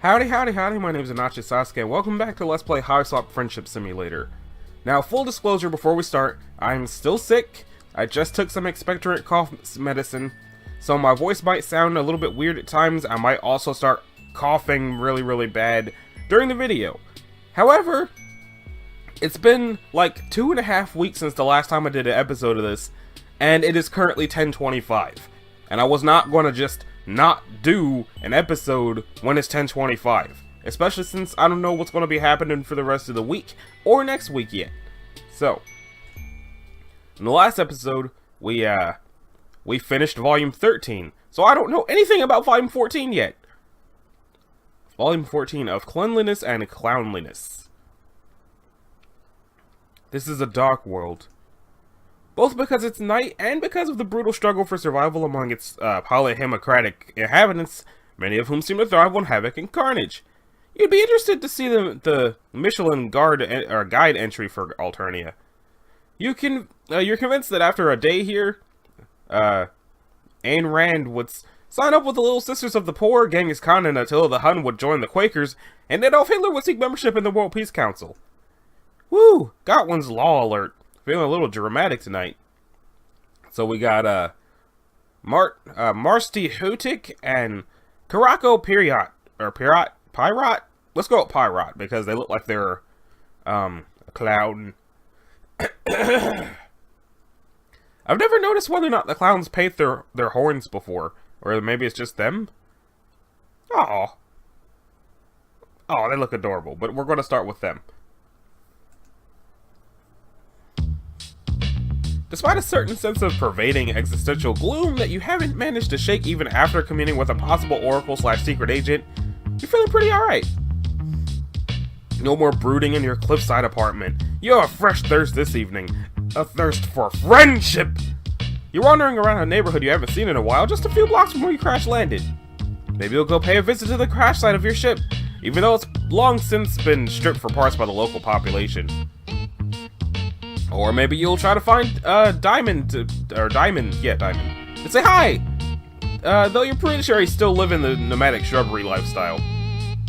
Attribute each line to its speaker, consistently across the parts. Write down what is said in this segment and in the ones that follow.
Speaker 1: Howdy, howdy, howdy, my name is Anachi Sasuke, and welcome back to Let's Play Hiveswap Friendship Simulator. Now, full disclosure before we start, I'm still sick. I just took some expectorant cough medicine, so my voice might sound a little bit weird at times. I might also start coughing really bad during the video. However, it's been like 2.5 weeks since the last time I did an episode of this, and it is currently 10:25. And I was not going to just not do an episode when it's 10:25, especially since I don't know what's going to be happening for the rest of the week or next week yet. So, in the last episode, we finished volume 13, so I don't know anything about volume 14 yet. Volume 14 of Cleanliness and Clownliness. This is a dark world, both because it's night and because of the brutal struggle for survival among its polymorphic inhabitants, many of whom seem to thrive on havoc and carnage. You'd be interested to see the Michelin guide entry for Alternia. You're convinced that after a day here, Ayn Rand would sign up with the Little Sisters of the Poor, Genghis Khan and Attila the Hun would join the Quakers, and Adolf Hitler would seek membership in the World Peace Council. Woo! Got one's law alert. Feeling a little dramatic tonight. So we got Marsty Hutik and Karako Pirate. Let's go with Pirate because they look like they're a clown. I've never noticed whether or not the clowns paint their horns before, or maybe it's just them. Oh, they look adorable, but we're going to start with them. Despite a certain sense of pervading existential gloom that you haven't managed to shake even after communing with a possible Oracle/secret agent, you're feeling pretty alright. No more brooding in your cliffside apartment. You have a fresh thirst this evening. A thirst for friendship! You're wandering around a neighborhood you haven't seen in a while, just a few blocks from where you crash landed. Maybe you'll go pay a visit to the crash site of your ship, even though it's long since been stripped for parts by the local population. Or maybe you'll try to find Diamond, and say hi! Though you're pretty sure he's still living the nomadic shrubbery lifestyle.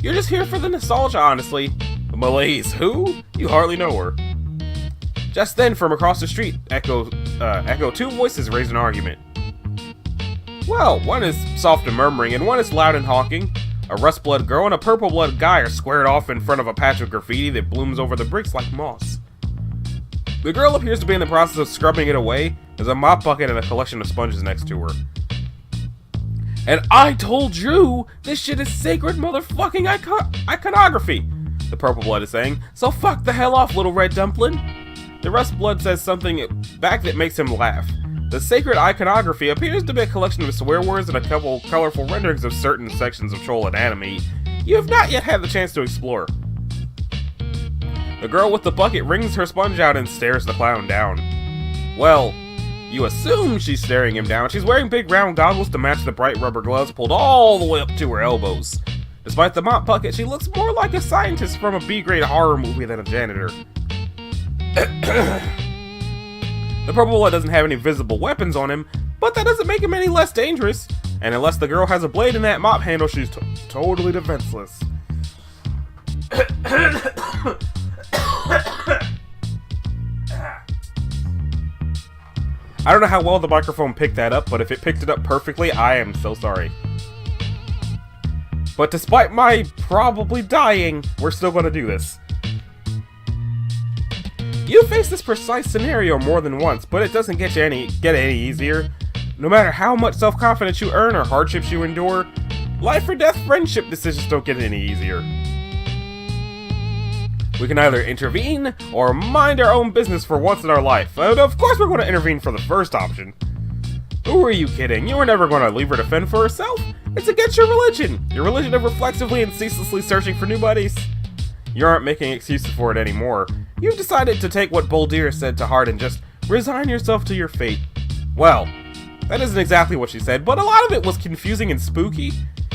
Speaker 1: You're just here for the nostalgia, honestly. Malaise, who? You hardly know her. Just then, from across the street, echo two voices raise an argument. Well, one is soft and murmuring, and one is loud and hawking. A rust-blood girl and a purple-blood guy are squared off in front of a patch of graffiti that blooms over the bricks like moss. The girl appears to be in the process of scrubbing it away. There's a mop bucket and a collection of sponges next to her. And I told you, this shit is sacred motherfucking iconography, the purple blood is saying, so fuck the hell off, little red dumpling. The rust blood says something back that makes him laugh. The sacred iconography appears to be a collection of swear words and a couple colorful renderings of certain sections of troll anatomy you have not yet had the chance to explore. The girl with the bucket wrings her sponge out and stares the clown down. Well, you assume she's staring him down. She's wearing big round goggles to match the bright rubber gloves pulled all the way up to her elbows. Despite the mop bucket, she looks more like a scientist from a B-grade horror movie than a janitor. The purple blood doesn't have any visible weapons on him, but that doesn't make him any less dangerous. And unless the girl has a blade in that mop handle, she's totally defenseless. I don't know how well the microphone picked that up, but if it picked it up perfectly, I am so sorry. But despite my probably dying, we're still going to do this. You face this precise scenario more than once, but it doesn't get any easier. No matter how much self-confidence you earn or hardships you endure, life or death friendship decisions don't get any easier. We can either intervene, or mind our own business for once in our life. And of course we're going to intervene for the first option. Who are you kidding? You were never going to leave her to fend for herself. It's against your religion of reflexively and ceaselessly searching for new buddies. You aren't making excuses for it anymore. You've decided to take what Boldir said to heart and just resign yourself to your fate. Well, that isn't exactly what she said, but a lot of it was confusing and spooky.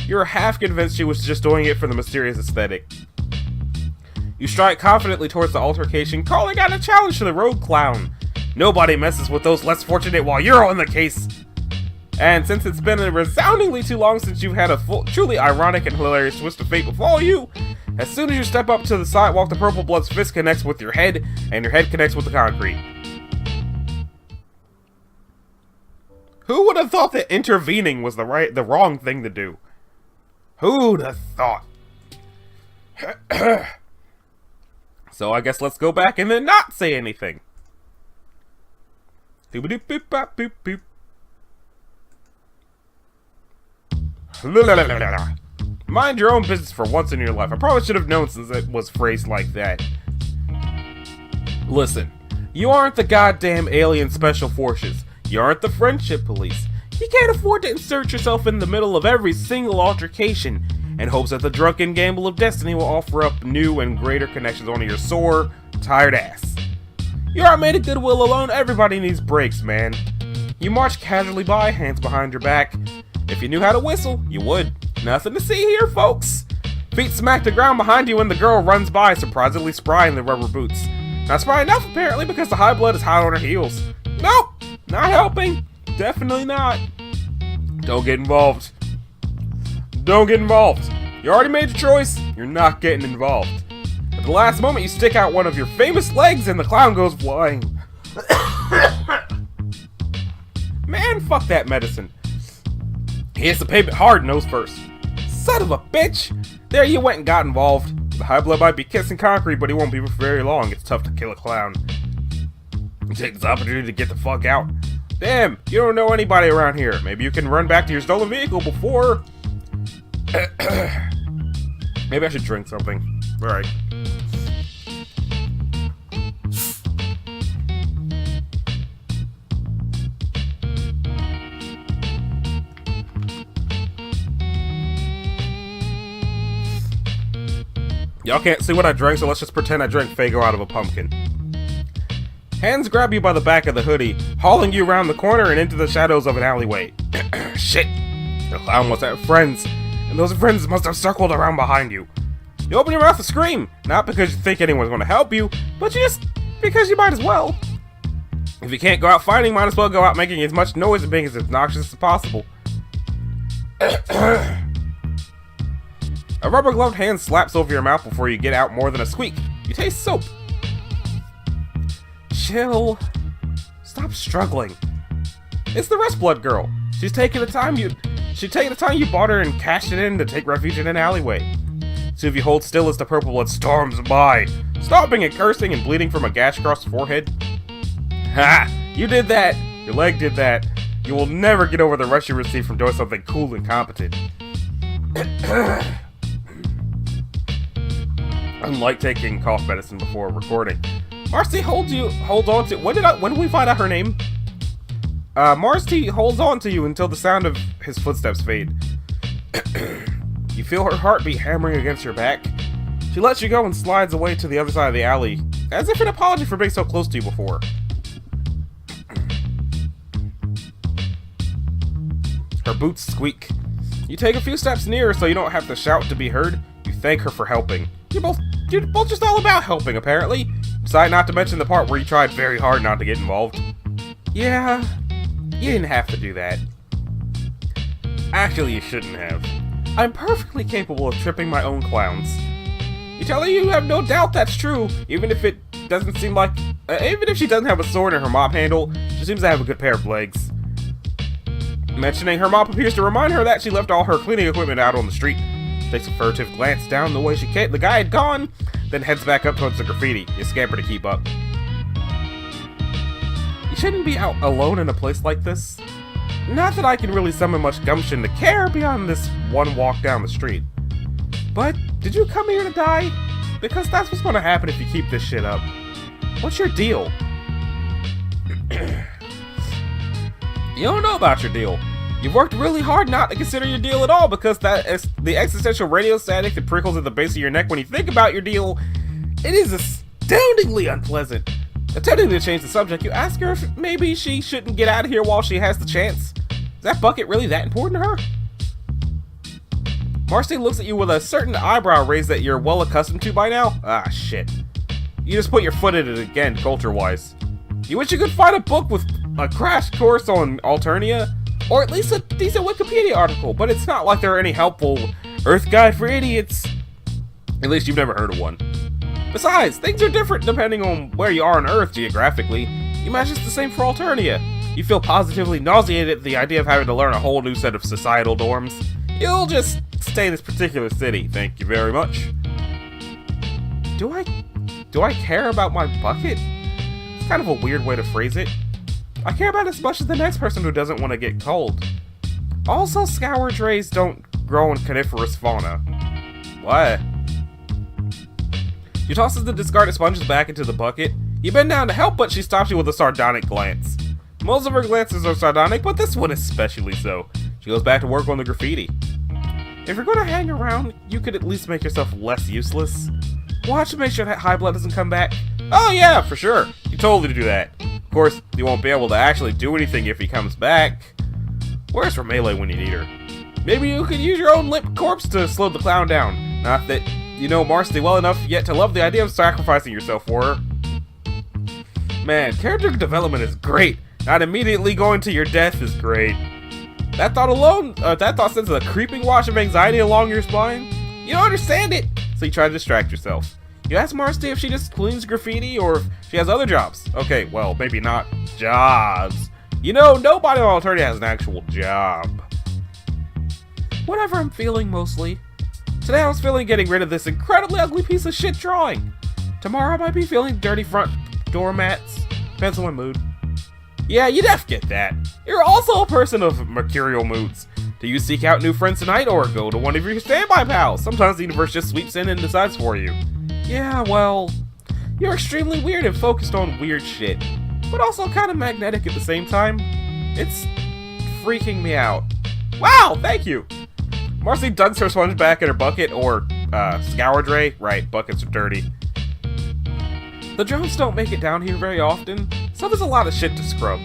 Speaker 1: You're half convinced she was just doing it for the mysterious aesthetic. You strike confidently towards the altercation, calling out a challenge to the rogue clown. Nobody messes with those less fortunate while you're on the case. And since it's been resoundingly too long since you've had a truly ironic and hilarious twist of fate befall you, as soon as you step up to the sidewalk, the Purple Blood's fist connects with your head, and your head connects with the concrete. Who would have thought that intervening was the wrong thing to do? Who'd have thought? So I guess let's go back and then not say anything. Doop-a-doop-boop-bop-boop-boop. Mind your own business for once in your life. I probably should have known since it was phrased like that. Listen, you aren't the goddamn alien special forces. You aren't the friendship police. You can't afford to insert yourself in the middle of every single altercation in hopes that the drunken gamble of destiny will offer up new and greater connections onto your sore, tired ass. You aren't made of goodwill alone. Everybody needs breaks, man. You march casually by, hands behind your back. If you knew how to whistle, you would. Nothing to see here, folks. Feet smack the ground behind you when the girl runs by, surprisingly spry in the rubber boots. Not spry enough, apparently, because the high blood is hot on her heels. Nope, not helping. Definitely not. Don't get involved. Don't get involved. You already made your choice. You're not getting involved. At the last moment, you stick out one of your famous legs and the clown goes flying. Man, fuck that medicine. He has to pay it hard nose first. Son of a bitch! There you went and got involved. The high blood might be kissing concrete, but he won't be for very long. It's tough to kill a clown. You take this opportunity to get the fuck out. Damn, you don't know anybody around here. Maybe you can run back to your stolen vehicle before... Maybe I should drink something. Alright. Y'all can't see what I drank, so let's just pretend I drank Faygo out of a pumpkin. Hands grab you by the back of the hoodie, hauling you around the corner and into the shadows of an alleyway. Shit! The clown must have friends, and those friends must have circled around behind you. You open your mouth to scream, not because you think anyone's going to help you, but just because you might as well. If you can't go out fighting, might as well go out making as much noise and being as obnoxious as possible. A rubber-gloved hand slaps over your mouth before you get out more than a squeak. You taste soap. Chill. Stop struggling. It's the Rest Blood girl. She's taking the time you bought her and cashed it in to take refuge in an alleyway. So if you hold still as the Purple Blood storms by, stomping and cursing and bleeding from a gash across the forehead. Ha! You did that. Your leg did that. You will never get over the rush you received from doing something cool and competent. Unlike taking cough medicine before recording, Marcy holds on to. When did we find out her name? Marcy holds on to you until the sound of his footsteps fade. You feel her heartbeat hammering against your back. She lets you go and slides away to the other side of the alley, as if an apology for being so close to you before. Her boots squeak. You take a few steps nearer so you don't have to shout to be heard. You thank her for helping. You're both just all about helping, apparently. Decide not to mention the part where you tried very hard not to get involved. Yeah, you didn't have to do that. Actually, you shouldn't have. I'm perfectly capable of tripping my own clowns. You tell her you have no doubt that's true, even if it doesn't seem like... even if she doesn't have a sword in her mop handle, she seems to have a good pair of legs. Mentioning her mop appears to remind her that she left all her cleaning equipment out on the street. Takes a furtive glance down the way the guy had gone, then heads back up towards the graffiti. You scamper to keep up. You shouldn't be out alone in a place like this. Not that I can really summon much gumption to care beyond this one walk down the street. But, did you come here to die? Because that's what's gonna happen if you keep this shit up. What's your deal? You don't know about your deal. You've worked really hard not to consider your deal at all because that is the existential radio static that prickles at the base of your neck when you think about your deal. It is astoundingly unpleasant. Attempting to change the subject, you ask her if maybe she shouldn't get out of here while she has the chance. Is that bucket really that important to her? Marcy looks at you with a certain eyebrow raise that you're well accustomed to by now. Ah, shit. You just put your foot in it again, culture-wise. You wish you could find a book with a crash course on Alternia? Or at least a decent Wikipedia article, but it's not like there are any helpful Earth Guide for Idiots. At least you've never heard of one. Besides, things are different depending on where you are on Earth geographically. You imagine it's the same for Alternia. You feel positively nauseated at the idea of having to learn a whole new set of societal norms. You'll just stay in this particular city, thank you very much. Do I care about my bucket? It's kind of a weird way to phrase it. I care about it as much as the next person who doesn't want to get cold. Also, scourge rays don't grow in coniferous fauna. What? She tosses the discarded sponges back into the bucket. You bend down to help, but she stops you with a sardonic glance. Most of her glances are sardonic, but this one especially so. She goes back to work on the graffiti. If you're going to hang around, you could at least make yourself less useless. Watch to make sure that high blood doesn't come back. Oh yeah, for sure. You totally do that. Of course, you won't be able to actually do anything if he comes back. Where's her melee when you need her? Maybe you could use your own limp corpse to slow the clown down. Not that you know Marcy well enough yet to love the idea of sacrificing yourself for her. Man, character development is great. Not immediately going to your death is great. That thought alone, that thought sends a creeping wash of anxiety along your spine. You don't understand it, so you try to distract yourself. You ask Marcy if she just cleans graffiti or if she has other jobs. Okay, well, maybe not jobs. You know, nobody on Alternia has an actual job. Whatever I'm feeling, mostly. Today I was feeling getting rid of this incredibly ugly piece of shit drawing. Tomorrow I might be feeling dirty front doormats. Depends on my mood. Yeah, you def get that. You're also a person of mercurial moods. Do you seek out new friends tonight or go to one of your standby pals? Sometimes the universe just sweeps in and decides for you. Yeah, well, you're extremely weird and focused on weird shit, but also kind of magnetic at the same time. It's freaking me out. Wow, thank you. Marcy dunks her sponge back in her bucket, or scourge ray. Right, buckets are dirty. The drones don't make it down here very often, so there's a lot of shit to scrub.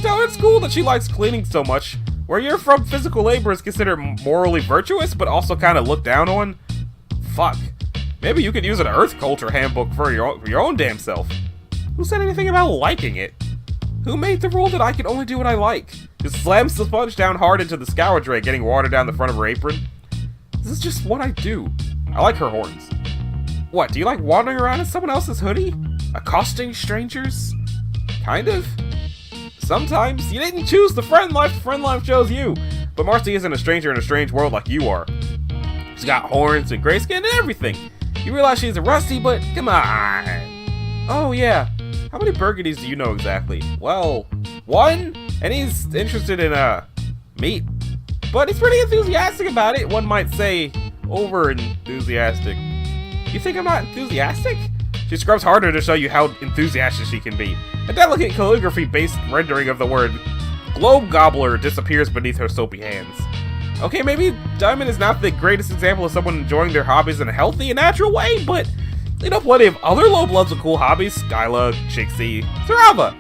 Speaker 1: So it's cool that she likes cleaning so much. Where you're from, physical labor is considered morally virtuous, but also kind of looked down on. Fuck. Maybe you could use an Earth culture handbook for your own damn self. Who said anything about liking it? Who made the rule that I can only do what I like? Just slams the sponge down hard into the scourge ray, getting water down the front of her apron. This is just what I do. I like her horns. What, do you like wandering around in someone else's hoodie? Accosting strangers? Kind of. Sometimes. You didn't choose the friend life chose you. But Marcy isn't a stranger in a strange world like you are. She's got horns and gray skin and everything. You realize she's a rusty, but come on. Oh yeah, how many burgundies do you know exactly? Well, one, and he's interested in meat. But he's pretty enthusiastic about it. One might say over enthusiastic. You think I'm not enthusiastic? She scrubs harder to show you how enthusiastic she can be. A delicate calligraphy-based rendering of the word globe gobbler disappears beneath her soapy hands. Okay, maybe Diamond is not the greatest example of someone enjoying their hobbies in a healthy and natural way, but you know plenty of other low bloods with cool hobbies. Skyla, Chixie, Sarava.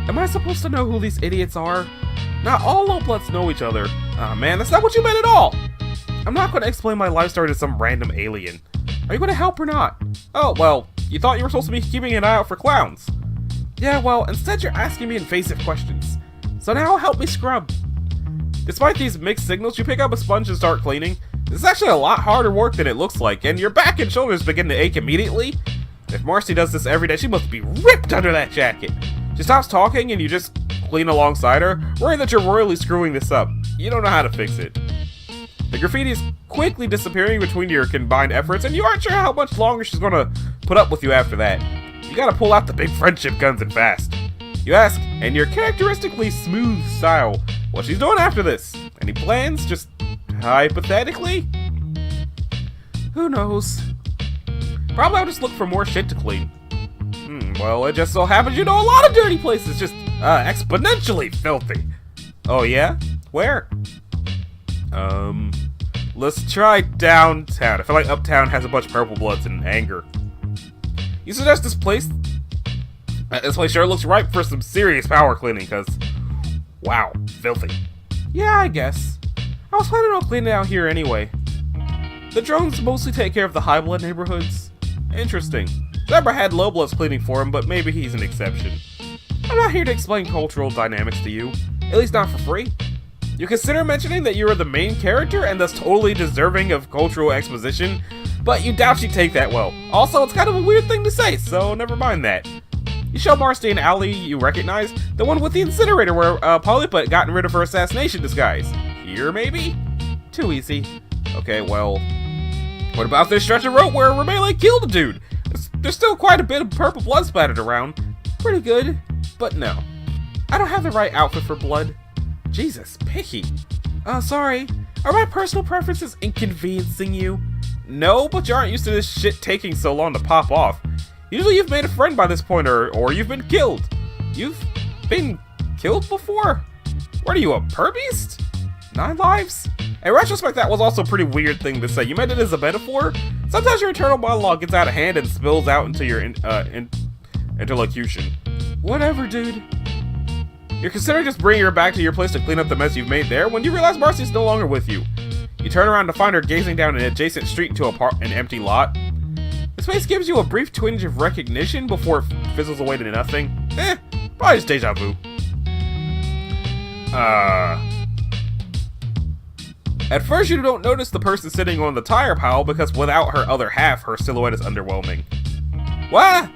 Speaker 1: Am I supposed to know who these idiots are? Not all low bloods know each other. Aw man, that's not what you meant at all. I'm not going to explain my life story to some random alien. Are you going to help or not? Oh, well, you thought you were supposed to be keeping an eye out for clowns. Yeah, well, instead you're asking me invasive questions. So now help me scrub. Despite these mixed signals, you pick up a sponge and start cleaning. This is actually a lot harder work than it looks like, and your back and shoulders begin to ache immediately. If Marcy does this every day, she must be ripped under that jacket. She stops talking and you just clean alongside her, worried that you're royally screwing this up. You don't know how to fix it. The graffiti is quickly disappearing between your combined efforts, and you aren't sure how much longer she's gonna put up with you after that. You gotta pull out the big friendship guns and fast. You ask, in your characteristically smooth style, what she's doing after this. Any plans? Just hypothetically? Who knows? Probably I'll just look for more shit to clean. Well, it just so happens you know a lot of dirty places, just exponentially filthy. Oh yeah? Where? Let's try downtown. I feel like uptown has a bunch of purple bloods and anger. You suggest this place? This place sure looks ripe for some serious power cleaning, cause wow, filthy. Yeah, I guess. I was planning on cleaning out here anyway. The drones mostly take care of the high blood neighborhoods. Interesting. Zebra had low bloods cleaning for him, but maybe he's an exception. I'm not here to explain cultural dynamics to you. At least not for free. You consider mentioning that you are the main character and thus totally deserving of cultural exposition, but you doubt she'd take that well. Also, it's kind of a weird thing to say, so never mind that. You show Marcy an alley you recognize, the one with the incinerator where Polypa had gotten rid of her assassination disguise. Here, maybe? Too easy. Okay, well, what about this stretch of rope where Remele killed a dude? There's still quite a bit of purple blood splattered around. Pretty good, but no. I don't have the right outfit for blood. Jesus, picky. Sorry. Are my personal preferences inconveniencing you? No, but you aren't used to this shit taking so long to pop off. Usually you've made a friend by this point, or you've been killed. You've been killed before? What are you, a purbeast? 9 lives? In retrospect, that was also a pretty weird thing to say. You meant it as a metaphor? Sometimes your internal monologue gets out of hand and spills out into your interlocution. Whatever, dude. You're considering just bringing her back to your place to clean up the mess you've made there when you realize Marcy's no longer with you. You turn around to find her gazing down an adjacent street into an empty lot. The space gives you a brief twinge of recognition before it fizzles away to nothing. Probably just deja vu. At first you don't notice the person sitting on the tire pile because without her other half, her silhouette is underwhelming. What?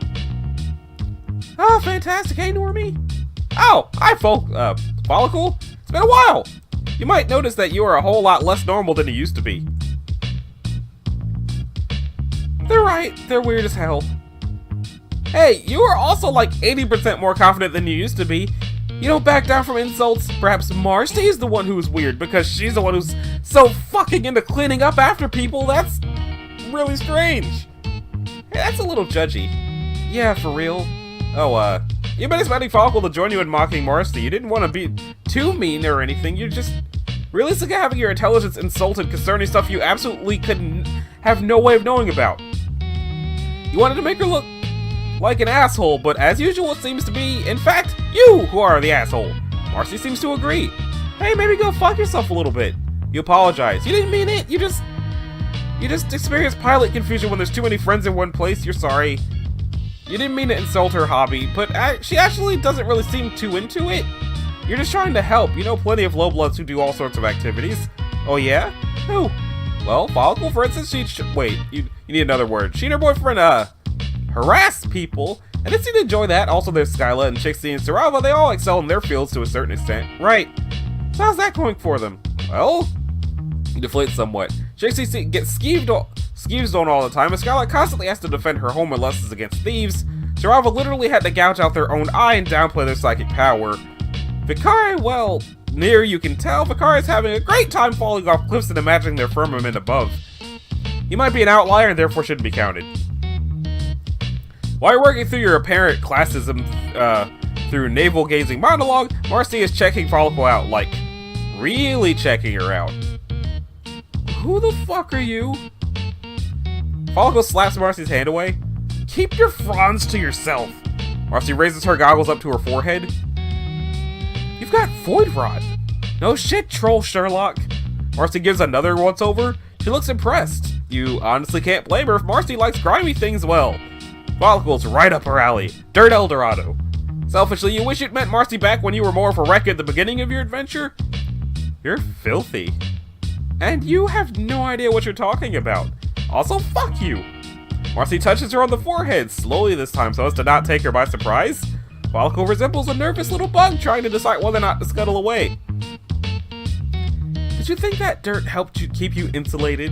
Speaker 1: Oh, fantastic. Hey, Normie. Oh, hi, Follicle. It's been a while. You might notice that you are a whole lot less normal than you used to be. They're right. They're weird as hell. Hey, you are also like 80% more confident than you used to be. You don't back down from insults. Perhaps Marcy is the one who's weird because she's the one who's so fucking into cleaning up after people. That's really strange. Hey, that's a little judgy. Yeah, for real. Oh, you've been expecting Follicle to join you in mocking Marcy. You didn't want to be too mean or anything. You're just really sick of having your intelligence insulted concerning stuff you absolutely couldn't have no way of knowing about. You wanted to make her look like an asshole, but as usual it seems to be, in fact, you who are the asshole. Marcy seems to agree. Hey, maybe go fuck yourself a little bit. You apologize. You didn't mean it. You just experience pilot confusion when there's too many friends in one place. You're sorry. You didn't mean to insult her hobby, but she actually doesn't really seem too into it. You're just trying to help. You know plenty of low-bloods who do all sorts of activities. Oh yeah? Who? Well, Follicle, for instance, wait, you need another word. She and her boyfriend, harass people, and they seem to enjoy that. Also, there's Skyla and Trixie and Sarava. They all excel in their fields to a certain extent. Right. So how's that going for them? Well, you deflate somewhat. Trixie gets skeeved on all the time, and Skyla constantly has to defend her home lessons against thieves. Sarava literally had to gouge out their own eye and downplay their psychic power. Vicari, well, near you can tell, Vicari is having a great time falling off cliffs and imagining their firmament above. You might be an outlier and therefore shouldn't be counted. While you're working through your apparent classism through navel-gazing monologue, Marcy is checking Follicle out, like, really checking her out. Who the fuck are you? Follicle slaps Marcy's hand away. Keep your fronds to yourself. Marcy raises her goggles up to her forehead. You've got Void Rod. No shit, troll Sherlock. Marcy gives another once-over. She looks impressed. You honestly can't blame her if Marcy likes grimy things well. Follicle's right up her alley. Dirt Eldorado. Selfishly, you wish you'd met Marcy back when you were more of a wreck at the beginning of your adventure? You're filthy. And you have no idea what you're talking about. Also, fuck you. Marcy touches her on the forehead, slowly this time so as to not take her by surprise. Follicle resembles a nervous little bug trying to decide whether or not to scuttle away. Did you think that dirt helped you keep you insulated?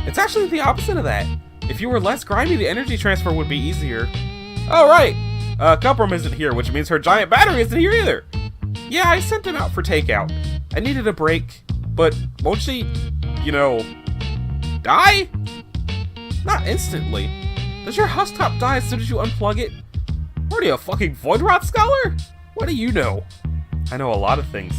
Speaker 1: It's actually the opposite of that. If you were less grimy, the energy transfer would be easier. Oh, right. Cuprum isn't here, which means her giant battery isn't here either. Yeah, I sent him out for takeout. I needed a break, but won't she, die? Not instantly. Does your husk top die as soon as you unplug it? What are you, a fucking Void Rot scholar? What do you know? I know a lot of things.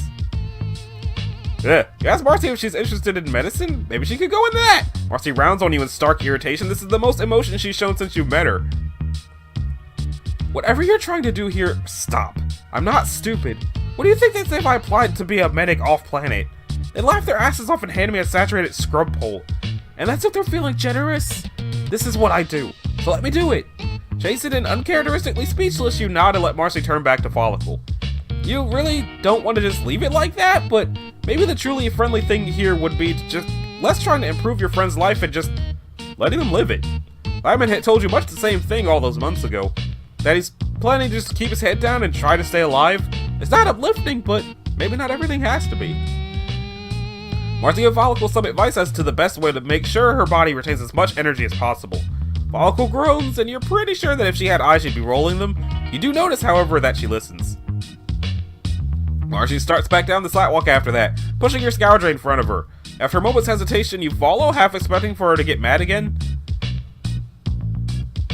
Speaker 1: You ask Marcy if she's interested in medicine? Maybe she could go into that! Marcy rounds on you in stark irritation. This is the most emotion she's shown since you've met her. Whatever you're trying to do here, stop. I'm not stupid. What do you think they'd say if I applied to be a medic off-planet? They'd laugh their asses off and hand me a saturated scrub pole. And that's if they're feeling generous? This is what I do, so let me do it. Chastened and uncharacteristically speechless, you nod and let Marcy turn back to Follicle. You really don't want to just leave it like that, but maybe the truly friendly thing here would be to just less trying to improve your friend's life and just letting them live it. Diamond had told you much the same thing all those months ago, that he's planning to just keep his head down and try to stay alive. It's not uplifting, but maybe not everything has to be. Marcy gave Follicle some advice as to the best way to make sure her body retains as much energy as possible. Follicle groans, and you're pretty sure that if she had eyes she'd be rolling them. You do notice, however, that she listens. Marcy starts back down the sidewalk after that, pushing your Scourge in front of her. After a moment's hesitation, you follow, half expecting for her to get mad again.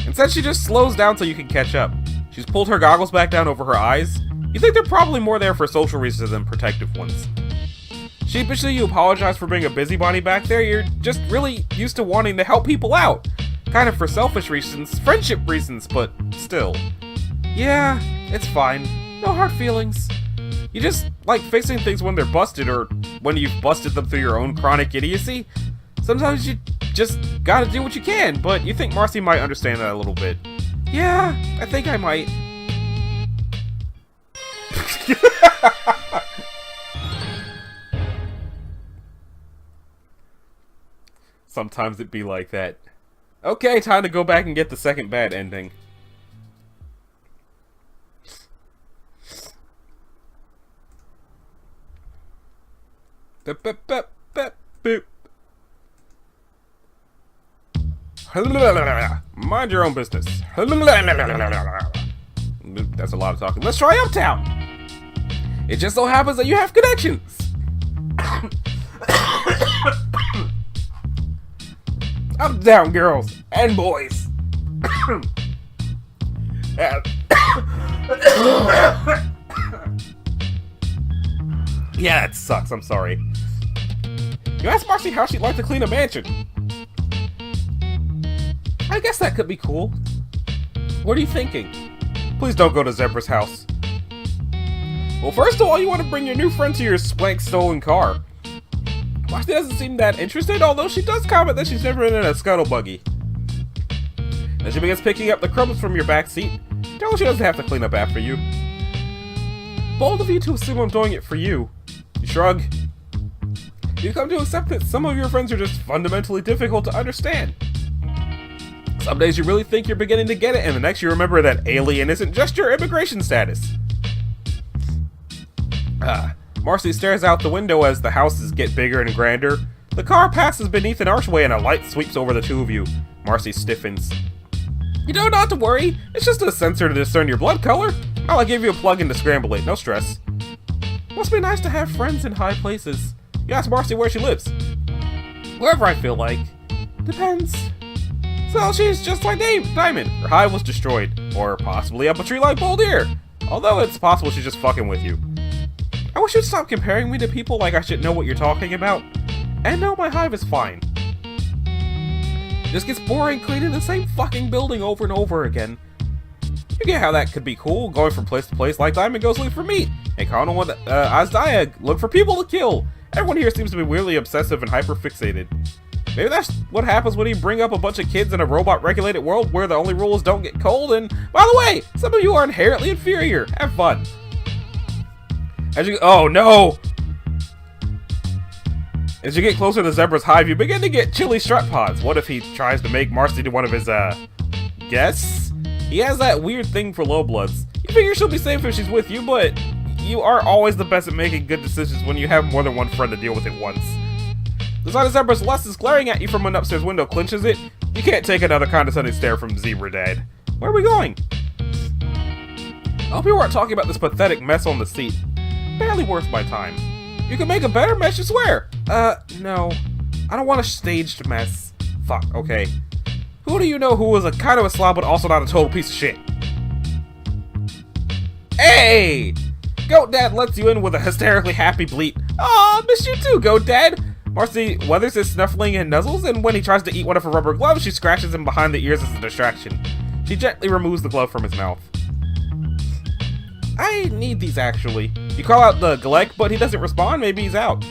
Speaker 1: Instead, she just slows down so you can catch up. She's pulled her goggles back down over her eyes. You think they're probably more there for social reasons than protective ones. Sheepishly, you apologize for being a busybody back there. You're just really used to wanting to help people out. Kind of for selfish reasons, friendship reasons, but still. Yeah, it's fine. No hard feelings. You just like fixing things when they're busted or when you've busted them through your own chronic idiocy. Sometimes you just gotta do what you can, but you think Marcy might understand that a little bit. Yeah, I think I might. Sometimes it be like that. Okay, time to go back and get the second bad ending. Mind your own business. That's a lot of talking. Let's try Uptown. It just so happens that you have connections. Uptown girls and boys. Yeah, that sucks. I'm sorry. You asked Marcy how she'd like to clean a mansion. I guess that could be cool. What are you thinking? Please don't go to Zebra's house. Well, first of all, you want to bring your new friend to your swank stolen car. Marcy doesn't seem that interested, although she does comment that she's never been in a scuttle buggy. Then she begins picking up the crumbs from your back seat. Tell her she doesn't have to clean up after you. Bold of you to assume I'm doing it for you. You shrug. You come to accept that some of your friends are just fundamentally difficult to understand. Some days you really think you're beginning to get it, and the next you remember that alien isn't just your immigration status. Marcy stares out the window as the houses get bigger and grander. The car passes beneath an archway and a light sweeps over the two of you. Marcy stiffens. You don't have to worry. It's just a sensor to discern your blood color. I'll give you a plug-in to scramble it. No stress. Must be nice to have friends in high places. You ask Marcy where she lives. Wherever I feel like. Depends. So she's just like Diamond. Her hive was destroyed. Or possibly up a tree like Bold Ear. Although it's possible she's just fucking with you. I wish you'd stop comparing me to people like I should know what you're talking about. And no, my hive is fine. It just gets boring cleaning the same fucking building over and over again. You get how that could be cool, going from place to place like Diamond goes look for meat, and Connell with Azdiah look for people to kill. Everyone here seems to be weirdly obsessive and hyper-fixated. Maybe that's what happens when you bring up a bunch of kids in a robot-regulated world where the only rule is don't get cold, and by the way, some of you are inherently inferior. Have fun. Oh no! As you get closer to Zebra's hive, you begin to get chilly strut pods. What if he tries to make Marcy do one of his, guests? He has that weird thing for low bloods. You figure she'll be safe if she's with you, but you are always the best at making good decisions when you have more than one friend to deal with at once. The sight of Zebra's lust is glaring at you from an upstairs window clinches it. You can't take another condescending stare from Zebra Dad. Where are we going? I hope you weren't talking about this pathetic mess on the seat. Barely worth my time. You can make a better mess, you swear. No. I don't want a staged mess. Fuck, okay. Who do you know who was a kind of a slob but also not a total piece of shit? Hey! Goat Dad lets you in with a hysterically happy bleat. Aw, miss you too, Goat Dad! Marcy weathers his snuffling and nuzzles, and when he tries to eat one of her rubber gloves, she scratches him behind the ears as a distraction. She gently removes the glove from his mouth. I need these, actually. You call out the Galek, but he doesn't respond. Maybe he's out.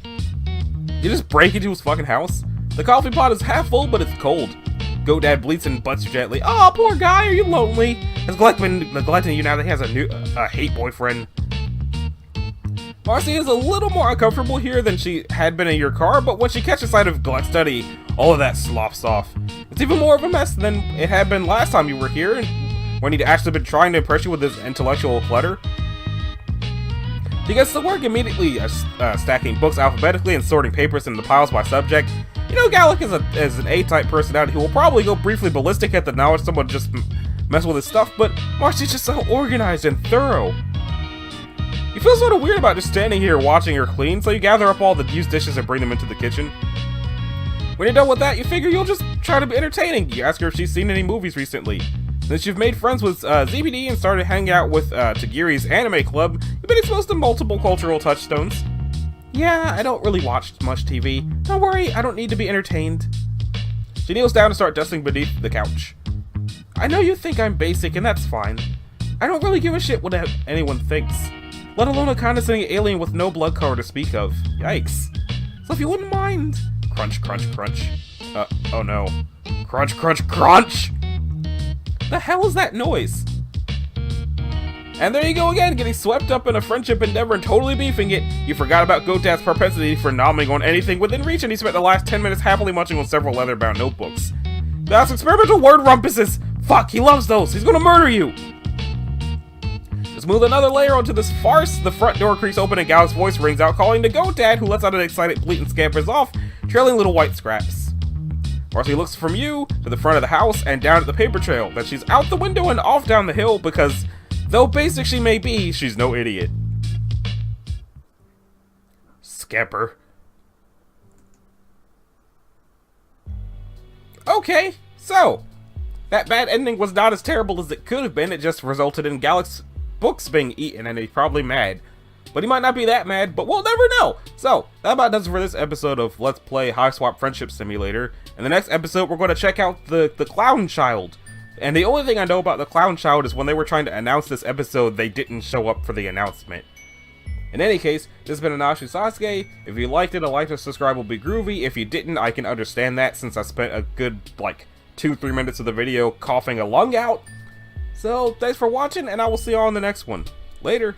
Speaker 1: You just break into his fucking house. The coffee pot is half full, but it's cold. Goat Dad bleats and butts you gently. Oh, poor guy, are you lonely? Has Galek been neglecting you now that he has a hate boyfriend? Marcy is a little more uncomfortable here than she had been in your car, but when she catches sight of Gluck Study, all of that sloughs off. It's even more of a mess than it had been last time you were here, and when he'd actually been trying to impress you with his intellectual clutter. He gets to work immediately, stacking books alphabetically and sorting papers into piles by subject. You know, Gallic is an A-type personality who will probably go briefly ballistic at the knowledge someone just mess with his stuff, but Marcy's just so organized and thorough. You feel sort of weird about just standing here watching her clean, so you gather up all the used dishes and bring them into the kitchen. When you're done with that, you figure you'll just try to be entertaining. You ask her if she's seen any movies recently. Since you've made friends with ZBD and started hanging out with Tagiri's anime club, you've been exposed to multiple cultural touchstones. Yeah, I don't really watch much TV. Don't worry, I don't need to be entertained. She kneels down and starts dusting beneath the couch. I know you think I'm basic, and that's fine. I don't really give a shit what anyone thinks, let alone a condescending alien with no blood color to speak of. Yikes. So if you wouldn't mind... Crunch, crunch, crunch. Oh no. Crunch, crunch, crunch! The hell is that noise? And there you go again, getting swept up in a friendship endeavor and totally beefing it. You forgot about Gotad's propensity for nomming on anything within reach, and he spent the last 10 minutes happily munching on several leather-bound notebooks. That's experimental word rumpuses! Fuck, he loves those! He's gonna murder you! To smooth another layer onto this farce, the front door creaks open and Gal's voice rings out calling to Gotad, who lets out an excited bleat and scampers off, trailing little white scraps. Marcy looks from you to the front of the house and down at the paper trail. Then she's out the window and off down the hill because, though basic she may be, she's no idiot. Scamper. Okay, so, that bad ending was not as terrible as it could have been. It just resulted in Gallic's books being eaten, and he's probably mad. But he might not be that mad, but we'll never know. So, that about does it for this episode of Let's Play Hiveswap Friendship Simulator. In the next episode, we're going to check out the Clown Child. And the only thing I know about the Clown Child is when they were trying to announce this episode, they didn't show up for the announcement. In any case, this has been Anashu Sasuke. If you liked it, a like and subscribe will be groovy. If you didn't, I can understand that since I spent a good, like, 2-3 minutes of the video coughing a lung out. So, thanks for watching, and I will see you all in the next one. Later.